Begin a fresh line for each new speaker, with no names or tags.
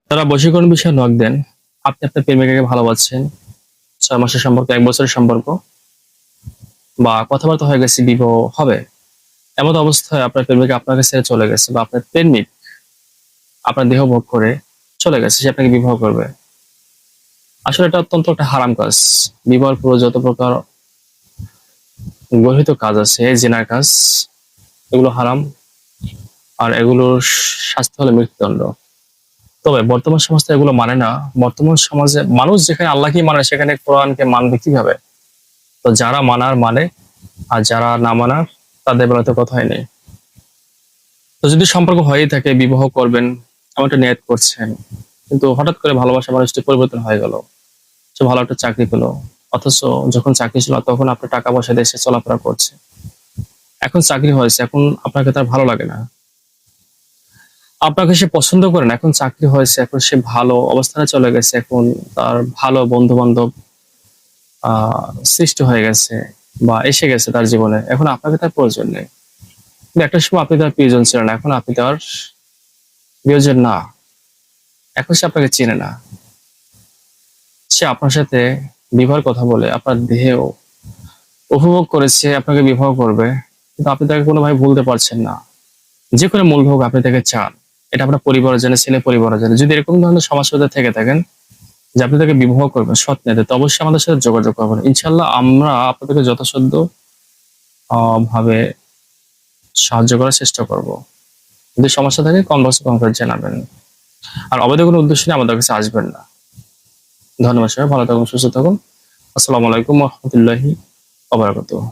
তারা বশীকরণ বিষয়ে নক দেন। আপনি আপনার প্রেমিকাকে ভালোবাসছেন, 6 মাসের সম্পর্ক, 1 বছরের সম্পর্ক, বা কথাবার্তা হয়ে গেছে, বিবাহ হবে। এমন অবস্থায় আপনার প্রেমিকা আপনাকে ছেড়ে চলে গেছে, বা আপনার প্রেমিক আপনার দেহ ভোগ করে চলে গেছে, সে আপনাকে বিবাহ করবে। আসলে এটা অত্যন্ত একটা হারাম কাজ। বিবাহের পুরো যত প্রকার গর্হিত কাজ আছে, জিনার কাজ, এগুলো হারাম। আর এগুলোর শাস্তি হলো মৃত্যুদণ্ড। তবে বর্তমান সমাজ তো এগুলো মানে না। বর্তমান সমাজে মানুষ যেখানে আল্লাহকে মানে, সেখানে কোরআনকে মানবে কিভাবে? তো যারা মানার মানে, আর যারা না মানার, তাদের বেলা তো কথাই নেই। তো যদি সম্পর্ক হয়েই থাকে, বিবাহ করবেন এমনটা নিয়ত করছেন, কিন্তু হঠাৎ করে ভালোবাসা মানুষটি পরিবর্তন হয়ে গেল, সে ভালো একটা চাকরি পেলো, অথচ যখন চাকরি ছিল তখন আপনার টাকা পয়সা দেশে চলাফেরা করছে, এখন চাকরি হয়েছে, এখন আপনাকে তার ভালো লাগে না, আপনাকে সে পছন্দ করে না, এখন চাকরি হয়েছে, এখন সে ভালো অবস্থানে চলে গেছে, এখন তার ভালো বন্ধু বান্ধব সৃষ্টি হয়ে গেছে বা এসে গেছে তার জীবনে, এখন আপনাকে তার প্রয়োজন নেই। কিন্তু একটা সময় আপনি তার প্রিয়জন ছিলেন, এখন আপনি তার প্রিয়জন না, এখন সে আপনাকে চেনে না। সে আপনার সাথে বিবাহের কথা বলে আপনার দেহেও উপভোগ করেছে, আপনাকে বিবাহ করবে, কিন্তু আপনি তাকে কোনোভাবে ভুলতে পারছেন না। যে কোনো মূল হোক, আপনি তাকে চান, এটা আপনার পরিবারের জন্য, ছেলে পরিবারের জন্য। যদি এরকম ধরনের সমস্যা থেকে থাকেন যে আপনি তাকে বিবাহ করবেন সৎ নিয়তে, তো অবশ্যই আমাদের সাথে যোগাযোগ করবেন। ইনশাল্লাহ আমরা আপনাদেরকে যথাসাধ্য ভাবে সাহায্য করার চেষ্টা করব। যদি সমস্যা থাকে কমেন্ট জানাবেন। আর অবৈধ কোনো উদ্দেশ্য নিয়ে আমাদের কাছে আসবেন না। ধন্যবাদ সবাই, ভালো থাকুন, সুস্থ থাকুন। আসসালামু আলাইকুম রহমতুল্লাহি ওয়া বারাকাতুহু।